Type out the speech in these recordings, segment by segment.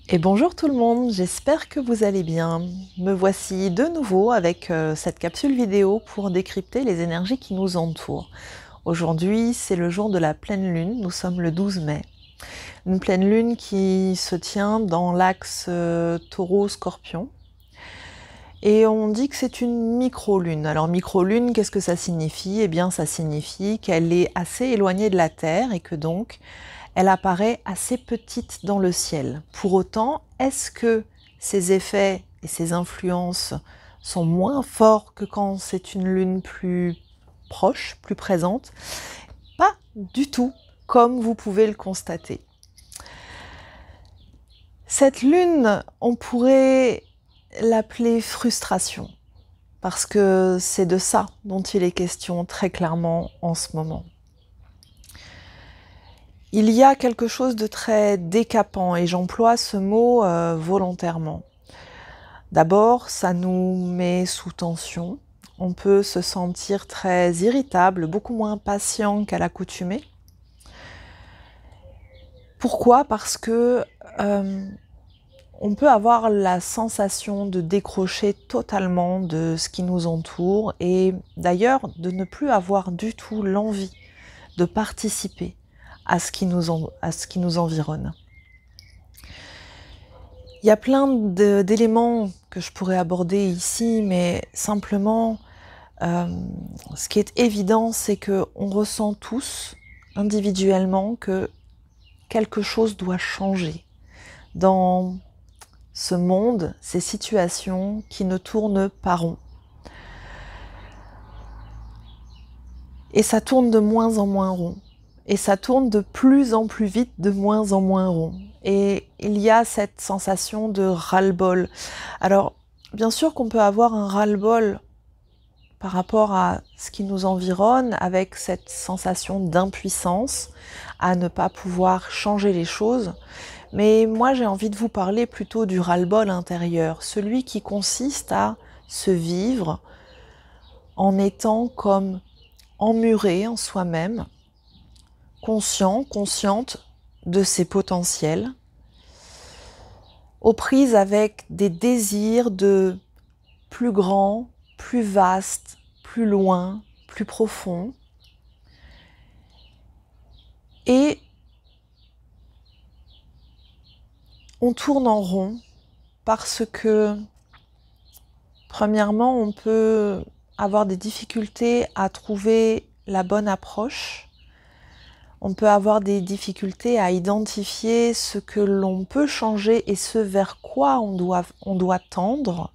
Et bonjour tout le monde, j'espère que vous allez bien. Me voici de nouveau avec cette capsule vidéo pour décrypter les énergies qui nous entourent. Aujourd'hui, c'est le jour de la pleine lune, nous sommes le 12 mai. Une pleine lune qui se tient dans l'axe taureau-scorpion. Et on dit que c'est une micro-lune. Alors micro-lune, qu'est-ce que ça signifie? Eh bien ça signifie qu'elle est assez éloignée de la Terre et que donc elle apparaît assez petite dans le ciel. Pour autant, est-ce que ces effets et ces influences sont moins forts que quand c'est une lune plus proche, plus présente? Pas du tout, comme vous pouvez le constater. Cette lune, on pourrait l'appeler frustration, parce que c'est de ça dont il est question très clairement en ce moment. Il y a quelque chose de très décapant, et j'emploie ce mot volontairement. D'abord, ça nous met sous tension. On peut se sentir très irritable, beaucoup moins patient qu'à l'accoutumée. Pourquoi? Parce que on peut avoir la sensation de décrocher totalement de ce qui nous entoure et d'ailleurs de ne plus avoir du tout l'envie de participer à ce qui nous environne. Il y a plein d'éléments que je pourrais aborder ici, mais simplement, ce qui est évident, c'est qu'on ressent tous individuellement que quelque chose doit changer dans ce monde, ces situations qui ne tournent pas rond. Et ça tourne de moins en moins rond. Et ça tourne de plus en plus vite, de moins en moins rond. Et il y a cette sensation de ras-le-bol. Alors, bien sûr qu'on peut avoir un ras-le-bol par rapport à ce qui nous environne, avec cette sensation d'impuissance, à ne pas pouvoir changer les choses. Mais moi, j'ai envie de vous parler plutôt du ras-le-bol intérieur, celui qui consiste à se vivre en étant comme emmuré en soi-même, conscient, consciente de ses potentiels, aux prises avec des désirs de plus grand, plus vaste, plus loin, plus profond. Et on tourne en rond parce que, premièrement, on peut avoir des difficultés à trouver la bonne approche. On peut avoir des difficultés à identifier ce que l'on peut changer et ce vers quoi on doit tendre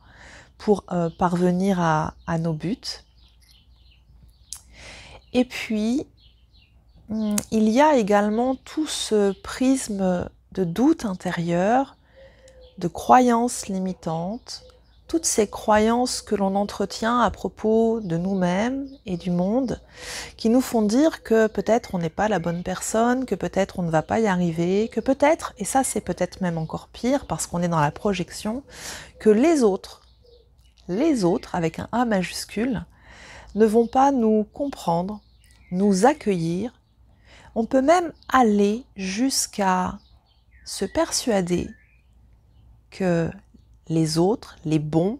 pour parvenir à nos buts. Et puis, il y a également tout ce prisme de doute intérieur, de croyances limitantes, toutes ces croyances que l'on entretient à propos de nous-mêmes et du monde, qui nous font dire que peut-être on n'est pas la bonne personne, que peut-être on ne va pas y arriver, que peut-être, et ça c'est peut-être même encore pire parce qu'on est dans la projection, que les autres avec un A majuscule, ne vont pas nous comprendre, nous accueillir. On peut même aller jusqu'à se persuader que les autres, les bons,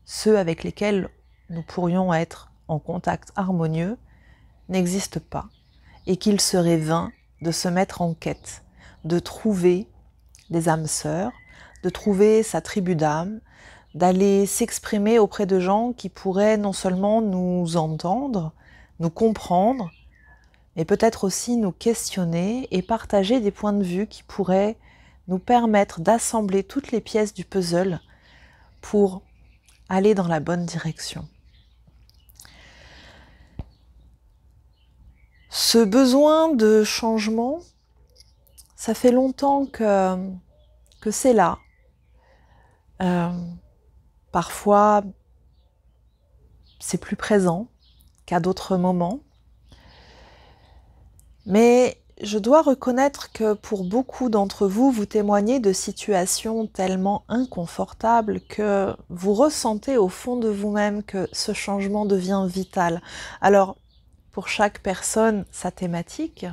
ceux avec lesquels nous pourrions être en contact harmonieux, n'existent pas et qu'il serait vain de se mettre en quête, de trouver des âmes sœurs, de trouver sa tribu d'âmes, d'aller s'exprimer auprès de gens qui pourraient non seulement nous entendre, nous comprendre, mais peut-être aussi nous questionner et partager des points de vue qui pourraient nous permettre d'assembler toutes les pièces du puzzle pour aller dans la bonne direction. Ce besoin de changement, ça fait longtemps que c'est là. Parfois, c'est plus présent qu'à d'autres moments. Mais je dois reconnaître que pour beaucoup d'entre vous, vous témoignez de situations tellement inconfortables que vous ressentez au fond de vous-même que ce changement devient vital. Alors, pour chaque personne, sa thématique,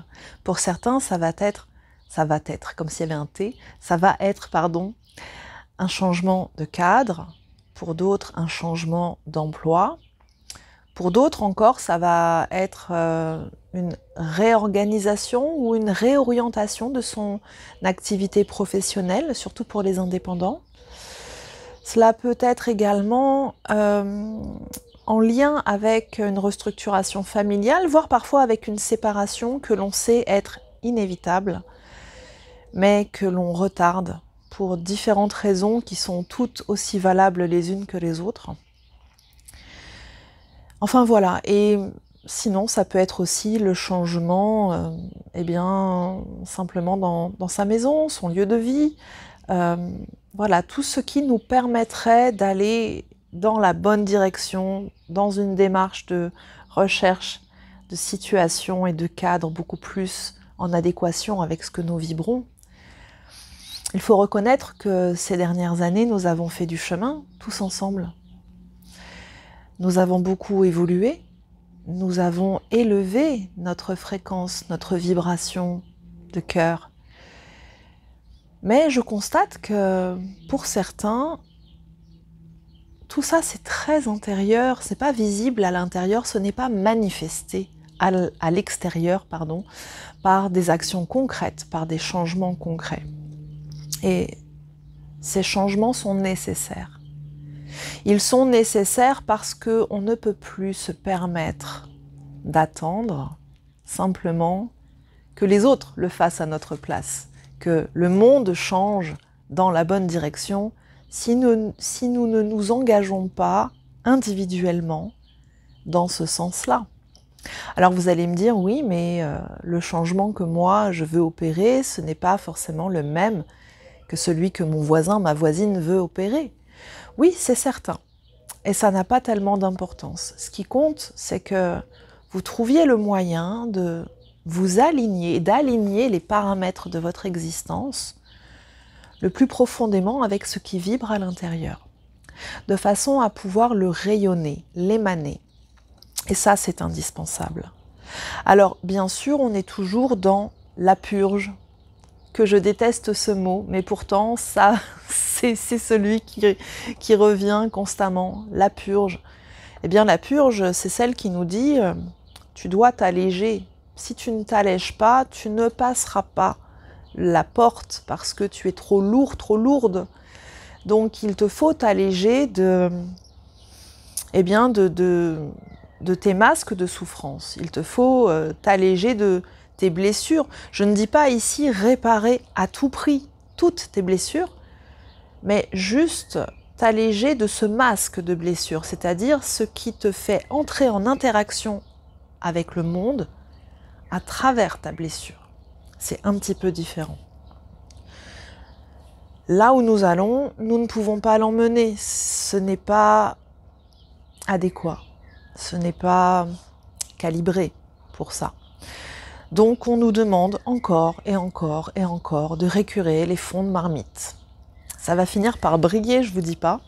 pour certains, ça va être ça va être, comme s'il y avait un T, ça va être, pardon, un changement de cadre, pour d'autres, un changement d'emploi. Pour d'autres encore, ça va être une réorganisation ou une réorientation de son activité professionnelle, surtout pour les indépendants. Cela peut être également en lien avec une restructuration familiale, voire parfois avec une séparation que l'on sait être inévitable, mais que l'on retarde pour différentes raisons qui sont toutes aussi valables les unes que les autres. Enfin voilà, et sinon ça peut être aussi le changement, eh bien, simplement dans sa maison, son lieu de vie, voilà, tout ce qui nous permettrait d'aller dans la bonne direction, dans une démarche de recherche de situations et de cadres beaucoup plus en adéquation avec ce que nous vibrons. Il faut reconnaître que ces dernières années, nous avons fait du chemin, tous ensemble. Nous avons beaucoup évolué, nous avons élevé notre fréquence, notre vibration de cœur. Mais je constate que pour certains, tout ça c'est très intérieur, c'est pas visible à l'intérieur, ce n'est pas manifesté à l'extérieur, pardon, par des actions concrètes, par des changements concrets. Et ces changements sont nécessaires. Ils sont nécessaires parce qu'on ne peut plus se permettre d'attendre simplement que les autres le fassent à notre place, que le monde change dans la bonne direction si nous ne nous engageons pas individuellement dans ce sens-là. Alors vous allez me dire, oui, mais le changement que moi je veux opérer, ce n'est pas forcément le même que celui que mon voisin, ma voisine veut opérer. Oui, c'est certain. Et ça n'a pas tellement d'importance. Ce qui compte, c'est que vous trouviez le moyen de vous aligner, d'aligner les paramètres de votre existence le plus profondément avec ce qui vibre à l'intérieur, de façon à pouvoir le rayonner, l'émaner. Et ça, c'est indispensable. Alors, bien sûr, on est toujours dans la purge, que je déteste ce mot, mais pourtant, ça, c'est celui qui revient constamment, la purge. Eh bien, la purge, c'est celle qui nous dit tu dois t'alléger. Si tu ne t'allèges pas, tu ne passeras pas la porte parce que tu es trop lourd, trop lourde. Donc, il te faut t'alléger eh bien, de tes masques de souffrance. Il te faut t'alléger de tes blessures. Je ne dis pas ici réparer à tout prix toutes tes blessures, mais juste t'alléger de ce masque de blessures, c'est-à-dire ce qui te fait entrer en interaction avec le monde à travers ta blessure. C'est un petit peu différent. Là où nous allons, nous ne pouvons pas l'emmener. Ce n'est pas adéquat. Ce n'est pas calibré pour ça. Donc on nous demande encore et encore et encore de récurer les fonds de marmite. Ça va finir par briller, je vous dis pas.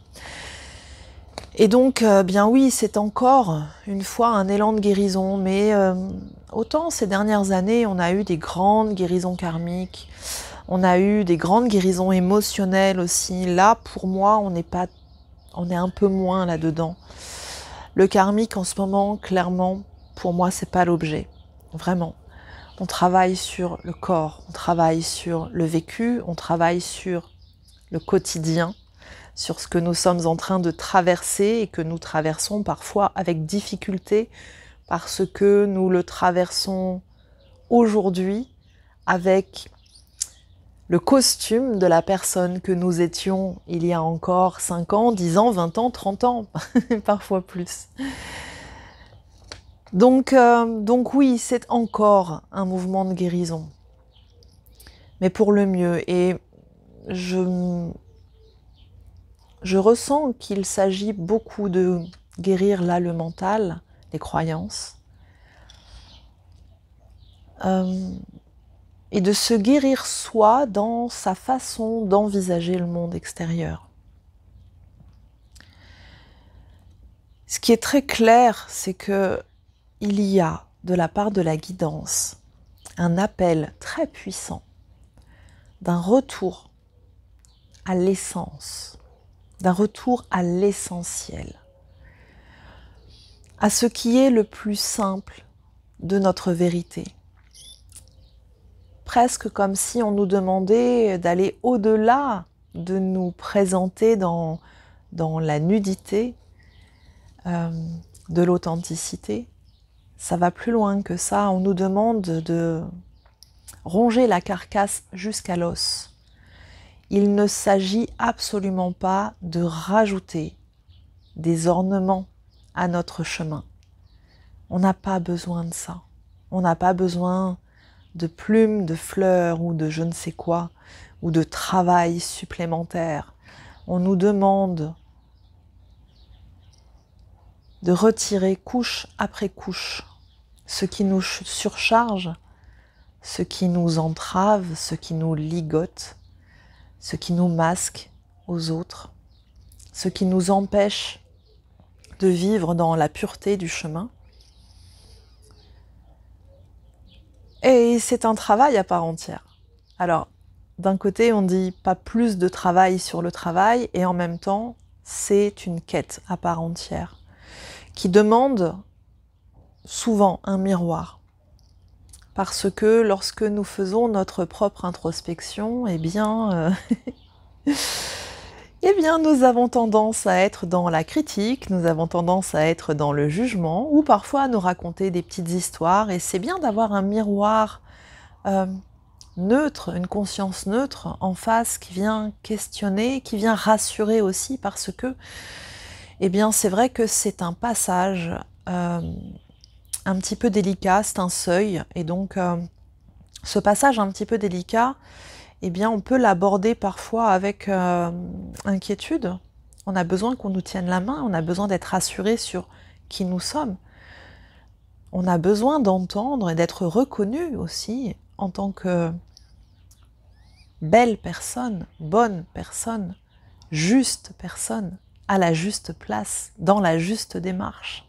Et donc, bien oui, c'est encore une fois un élan de guérison, mais autant ces dernières années, on a eu des grandes guérisons karmiques, on a eu des grandes guérisons émotionnelles aussi. Là, pour moi, on est un peu moins là-dedans. Le karmique en ce moment, clairement, pour moi, c'est pas l'objet, vraiment. On travaille sur le corps, on travaille sur le vécu, on travaille sur le quotidien, sur ce que nous sommes en train de traverser et que nous traversons parfois avec difficulté parce que nous le traversons aujourd'hui avec le costume de la personne que nous étions il y a encore 5 ans, 10 ans, 20 ans, 30 ans, parfois plus. Donc oui, c'est encore un mouvement de guérison, mais pour le mieux. Et je ressens qu'il s'agit beaucoup de guérir là le mental, les croyances, et de se guérir soi dans sa façon d'envisager le monde extérieur. Ce qui est très clair, c'est que il y a, de la part de la guidance, un appel très puissant d'un retour à l'essence, d'un retour à l'essentiel, à ce qui est le plus simple de notre vérité. Presque comme si on nous demandait d'aller au-delà de nous présenter dans la nudité de l'authenticité. Ça va plus loin que ça, on nous demande de ronger la carcasse jusqu'à l'os. Il ne s'agit absolument pas de rajouter des ornements à notre chemin. On n'a pas besoin de ça. On n'a pas besoin de plumes, de fleurs ou de je ne sais quoi, ou de travail supplémentaire. On nous demande de retirer couche après couche ce qui nous surcharge, ce qui nous entrave, ce qui nous ligote, ce qui nous masque aux autres, ce qui nous empêche de vivre dans la pureté du chemin. Et c'est un travail à part entière. Alors, d'un côté, on dit pas plus de travail sur le travail, et en même temps, c'est une quête à part entière qui demande souvent un miroir. Parce que lorsque nous faisons notre propre introspection, eh bien, nous avons tendance à être dans la critique, nous avons tendance à être dans le jugement, ou parfois à nous raconter des petites histoires. Et c'est bien d'avoir un miroir neutre, une conscience neutre en face qui vient questionner, qui vient rassurer aussi, parce que, eh bien, c'est vrai que c'est un passage un petit peu délicat, c'est un seuil, et donc ce passage un petit peu délicat, eh bien, on peut l'aborder parfois avec inquiétude. On a besoin qu'on nous tienne la main, on a besoin d'être rassuré sur qui nous sommes. On a besoin d'entendre et d'être reconnu aussi en tant que belle personne, bonne personne, juste personne, à la juste place, dans la juste démarche.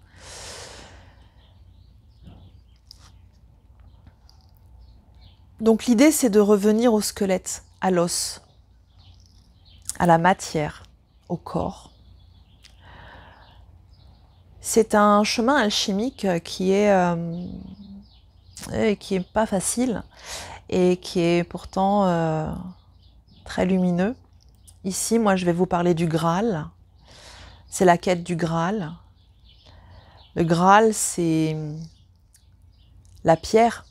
Donc l'idée, c'est de revenir au squelette, à l'os, à la matière, au corps. C'est un chemin alchimique qui est pas facile et qui est pourtant très lumineux. Ici, moi, je vais vous parler du Graal. C'est la quête du Graal. Le Graal, c'est la pierre.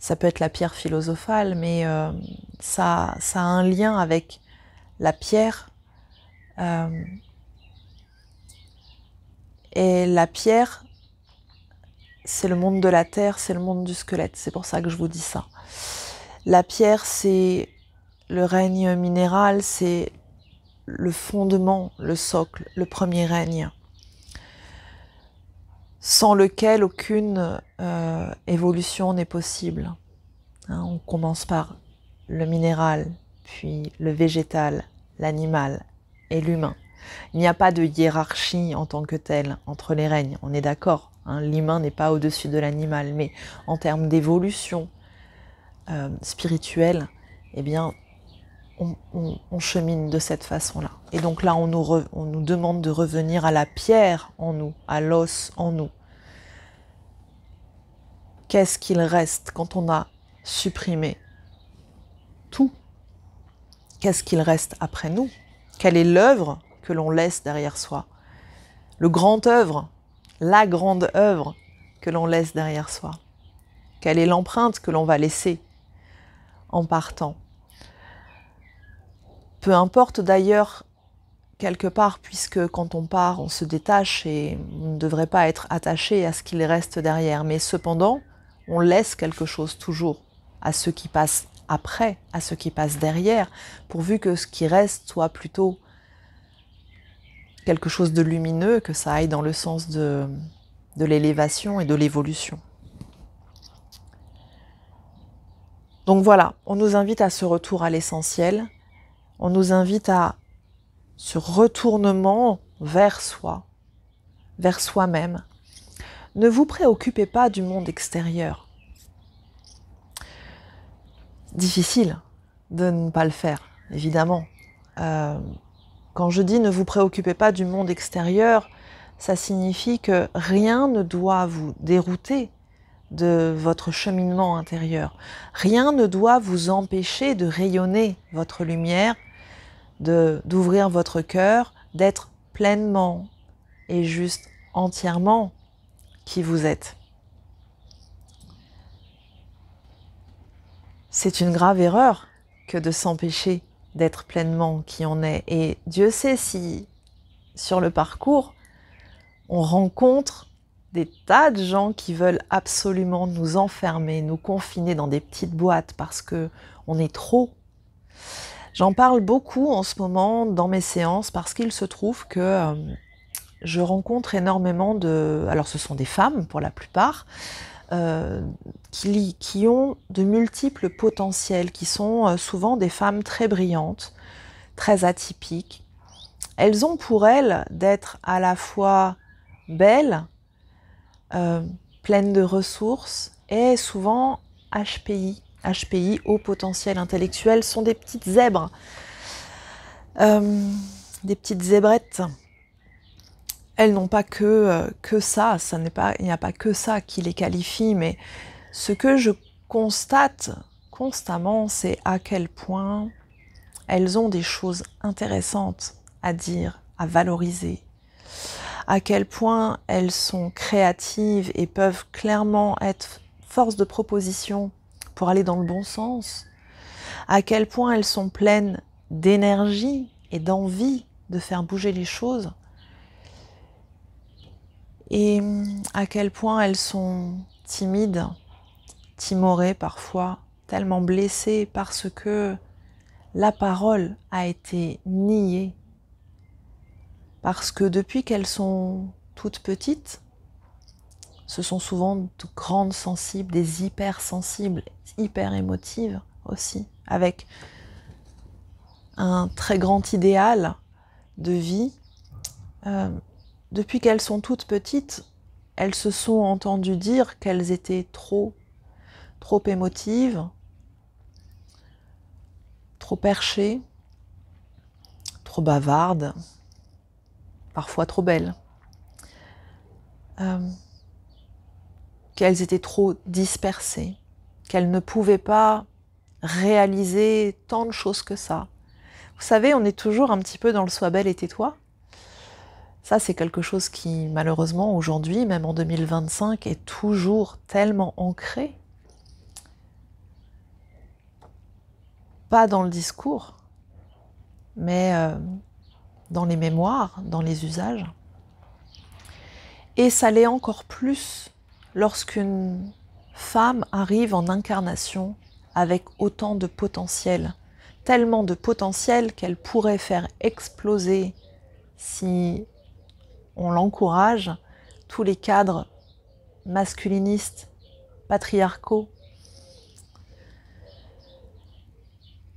Ça peut être la pierre philosophale, mais ça a un lien avec la pierre. Et la pierre, c'est le monde de la terre, c'est le monde du squelette. C'est pour ça que je vous dis ça. La pierre, c'est le règne minéral, c'est le fondement, le socle, le premier règne, sans lequel aucune évolution n'est possible. Hein, on commence par le minéral, puis le végétal, l'animal et l'humain. Il n'y a pas de hiérarchie en tant que telle entre les règnes, on est d'accord. Hein, l'humain n'est pas au-dessus de l'animal, mais en termes d'évolution spirituelle, eh bien, on chemine de cette façon-là. Et donc là, on nous demande de revenir à la pierre en nous, à l'os en nous. Qu'est-ce qu'il reste quand on a supprimé tout? Qu'est-ce qu'il reste après nous? Quelle est l'œuvre que l'on laisse derrière soi? Le grand œuvre, la grande œuvre que l'on laisse derrière soi? Quelle est l'empreinte que l'on va laisser en partant? Peu importe d'ailleurs, quelque part, puisque quand on part, on se détache et on ne devrait pas être attaché à ce qu'il reste derrière. Mais cependant, on laisse quelque chose toujours à ceux qui passent après, à ceux qui passent derrière, pourvu que ce qui reste soit plutôt quelque chose de lumineux, que ça aille dans le sens de l'élévation et de l'évolution. Donc voilà, on nous invite à ce retour à l'essentiel, on nous invite à ce retournement vers soi, vers soi-même. Ne vous préoccupez pas du monde extérieur. difficile de ne pas le faire, évidemment. Quand je dis ne vous préoccupez pas du monde extérieur, ça signifie que rien ne doit vous dérouter de votre cheminement intérieur. Rien ne doit vous empêcher de rayonner votre lumière, d'ouvrir votre cœur, d'être pleinement et juste entièrement qui vous êtes. C'est une grave erreur que de s'empêcher d'être pleinement qui on est. Et Dieu sait si, sur le parcours, on rencontre des tas de gens qui veulent absolument nous enfermer, nous confiner dans des petites boîtes parce que on est trop. J'en parle beaucoup en ce moment dans mes séances parce qu'il se trouve que je rencontre énormément de... Alors ce sont des femmes pour la plupart, qui ont de multiples potentiels, qui sont souvent des femmes très brillantes, très atypiques. Elles ont pour elles d'être à la fois belles, pleines de ressources et souvent HPI. HPI, haut potentiel intellectuel, sont des petites zèbres, des petites zébrettes. Elles n'ont pas que ça, il n'y a pas que ça qui les qualifie, mais ce que je constate constamment, c'est à quel point elles ont des choses intéressantes à dire, à valoriser, à quel point elles sont créatives et peuvent clairement être force de proposition pour aller dans le bon sens, à quel point elles sont pleines d'énergie et d'envie de faire bouger les choses, et à quel point elles sont timides, timorées parfois, tellement blessées parce que la parole a été niée, parce que depuis qu'elles sont toutes petites, ce sont souvent de grandes sensibles, des hypersensibles, hyper émotives aussi, avec un très grand idéal de vie. Depuis qu'elles sont toutes petites, elles se sont entendues dire qu'elles étaient trop émotives, trop perchées, trop bavardes, parfois trop belles, qu'elles étaient trop dispersées, qu'elles ne pouvaient pas réaliser tant de choses que ça. Vous savez, on est toujours un petit peu dans le sois belle et tais-toi. Ça, c'est quelque chose qui, malheureusement, aujourd'hui, même en 2025, est toujours tellement ancré. Pas dans le discours, mais dans les mémoires, dans les usages. Et ça l'est encore plus lorsqu'une femme arrive en incarnation avec autant de potentiel, tellement de potentiel qu'elle pourrait faire exploser, si on l'encourage, tous les cadres masculinistes, patriarcaux.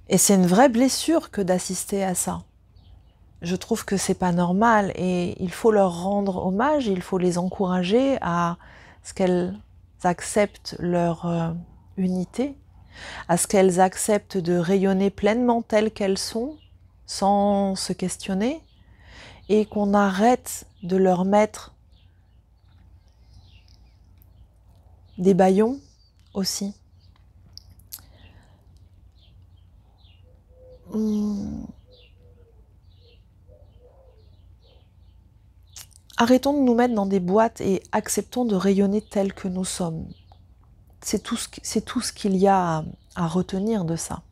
Et c'est une vraie blessure que d'assister à ça. Je trouve que c'est pas normal et il faut leur rendre hommage, il faut les encourager à ce qu'elles acceptent leur unité, à ce qu'elles acceptent de rayonner pleinement telles qu'elles sont, sans se questionner, et qu'on arrête de leur mettre des bâillons aussi. Arrêtons de nous mettre dans des boîtes et acceptons de rayonner tels que nous sommes. C'est tout ce qu'il y a à retenir de ça.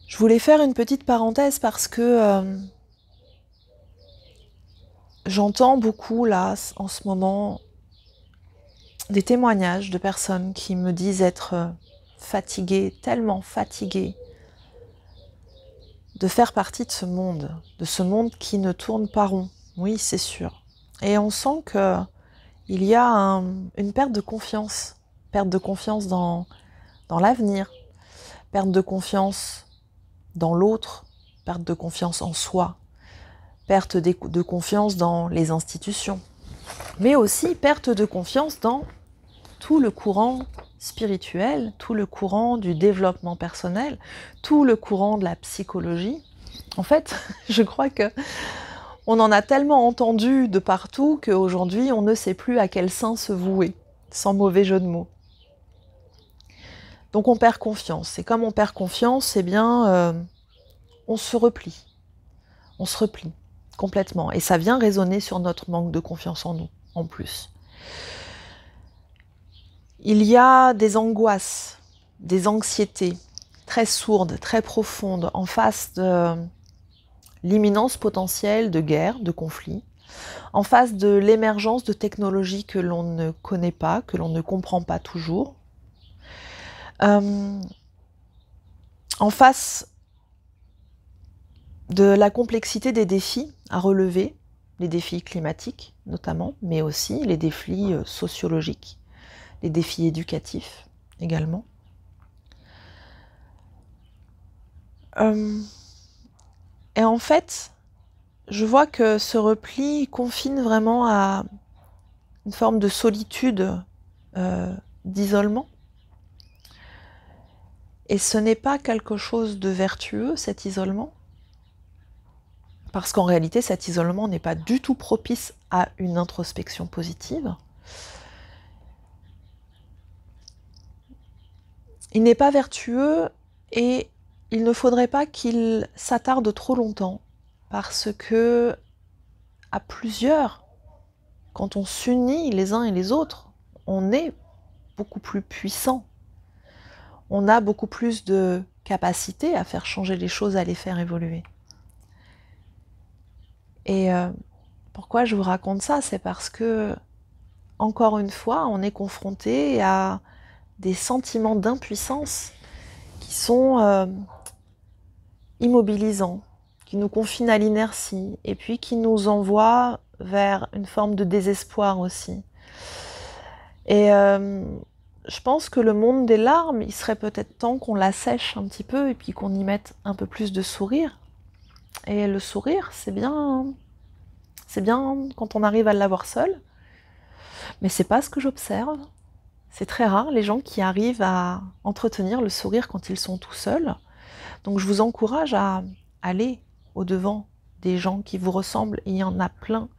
Je voulais faire une petite parenthèse parce que j'entends beaucoup là, en ce moment, des témoignages de personnes qui me disent être fatiguées, tellement fatiguées de faire partie de ce monde qui ne tourne pas rond. Oui, c'est sûr. Et on sent qu'il y a une perte de confiance dans l'avenir, perte de confiance dans l'autre, perte de confiance en soi, perte de confiance dans les institutions, mais aussi perte de confiance dans tout le courant spirituel, tout le courant du développement personnel, tout le courant de la psychologie. En fait, je crois que on en a tellement entendu de partout qu'aujourd'hui, on ne sait plus à quel sein se vouer, sans mauvais jeu de mots. Donc on perd confiance. Et comme on perd confiance, eh bien, on se replie. On se replie complètement. Et ça vient résonner sur notre manque de confiance en nous, en plus. Il y a des angoisses, des anxiétés très sourdes, très profondes, en face de l'imminence potentielle de guerre, de conflit, en face de l'émergence de technologies que l'on ne connaît pas, que l'on ne comprend pas toujours, en face de la complexité des défis à relever, les défis climatiques notamment, mais aussi les défis sociologiques, les défis éducatifs également. Et en fait, je vois que ce repli confine vraiment à une forme de solitude, d'isolement. Et ce n'est pas quelque chose de vertueux, cet isolement, parce qu'en réalité, cet isolement n'est pas du tout propice à une introspection positive. Il n'est pas vertueux et il ne faudrait pas qu'il s'attarde trop longtemps, parce que à plusieurs, quand on s'unit les uns et les autres, on est beaucoup plus puissant. On a beaucoup plus de capacité à faire changer les choses, à les faire évoluer. Et pourquoi je vous raconte ça? C'est parce que, encore une fois, on est confronté à des sentiments d'impuissance qui sont immobilisants, qui nous confinent à l'inertie et puis qui nous envoient vers une forme de désespoir aussi. Et je pense que le monde des larmes, il serait peut-être temps qu'on l'assèche un petit peu et puis qu'on y mette un peu plus de sourire. Et le sourire, c'est bien quand on arrive à l'avoir seul, mais c'est pas ce que j'observe. C'est très rare les gens qui arrivent à entretenir le sourire quand ils sont tout seuls. Donc je vous encourage à aller au-devant des gens qui vous ressemblent, et il y en a plein.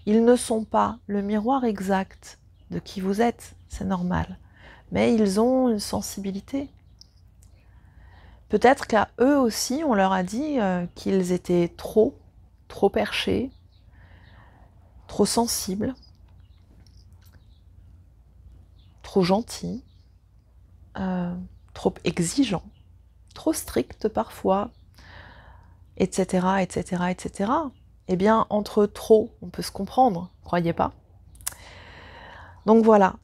Ils ne sont pas le miroir exact de qui vous êtes, c'est normal, mais ils ont une sensibilité. Peut-être qu'à eux aussi, on leur a dit qu'ils étaient trop perchés, trop sensibles, trop gentils, trop exigeants, trop stricts parfois, etc., etc., etc. Eh bien, entre trop, on peut se comprendre, croyez pas? Donc voilà,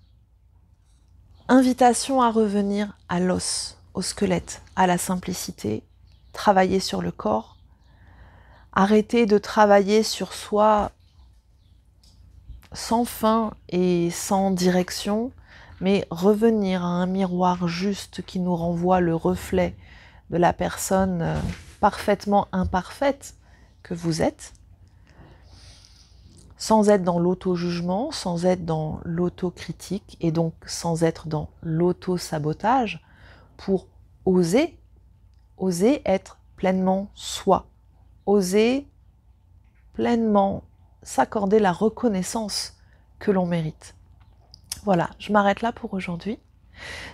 invitation à revenir à l'os, au squelette, à la simplicité, travailler sur le corps, arrêter de travailler sur soi sans fin et sans direction, mais revenir à un miroir juste qui nous renvoie le reflet de la personne parfaitement imparfaite que vous êtes, sans être dans l'auto-jugement, sans être dans l'autocritique et donc sans être dans l'auto-sabotage, pour oser être pleinement soi, oser pleinement s'accorder la reconnaissance que l'on mérite. Voilà, je m'arrête là pour aujourd'hui.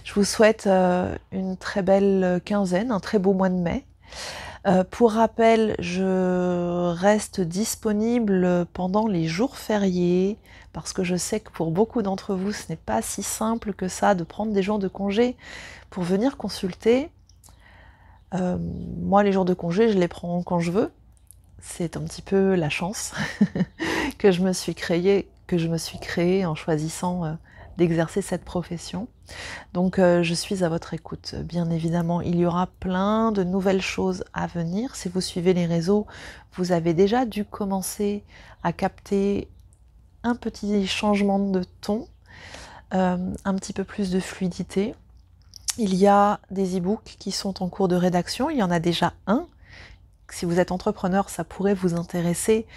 Je vous souhaite une très belle quinzaine, un très beau mois de mai. Pour rappel, je reste disponible pendant les jours fériés, parce que je sais que pour beaucoup d'entre vous, ce n'est pas si simple que ça de prendre des jours de congé pour venir consulter. Moi, les jours de congé, je les prends quand je veux. C'est un petit peu la chance que je me suis créée en choisissant d'exercer cette profession. Donc je suis à votre écoute. Bien évidemment, il y aura plein de nouvelles choses à venir. Si vous suivez les réseaux, vous avez déjà dû commencer à capter un petit changement de ton, un petit peu plus de fluidité. Il y a des e-books qui sont en cours de rédaction. Il y en a déjà un. Si vous êtes entrepreneur, ça pourrait vous intéresser.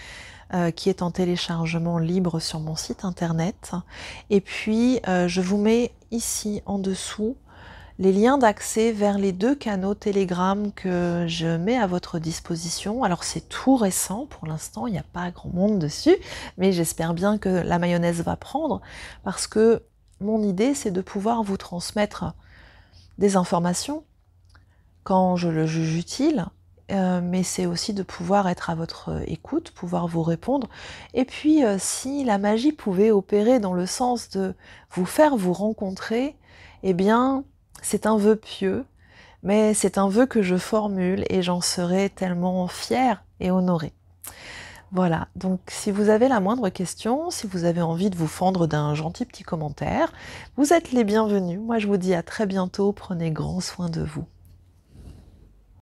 qui est en téléchargement libre sur mon site internet. Et puis, je vous mets ici en dessous les liens d'accès vers les 2 canaux Telegram que je mets à votre disposition. Alors c'est tout récent pour l'instant, il n'y a pas grand monde dessus, mais j'espère bien que la mayonnaise va prendre parce que mon idée c'est de pouvoir vous transmettre des informations quand je le juge utile, mais c'est aussi de pouvoir être à votre écoute, pouvoir vous répondre. Et puis si la magie pouvait opérer dans le sens de vous faire vous rencontrer, eh bien c'est un vœu pieux, mais c'est un vœu que je formule et j'en serai tellement fière et honorée. Voilà, donc si vous avez la moindre question, si vous avez envie de vous fendre d'un gentil petit commentaire, vous êtes les bienvenus. Moi je vous dis à très bientôt, prenez grand soin de vous.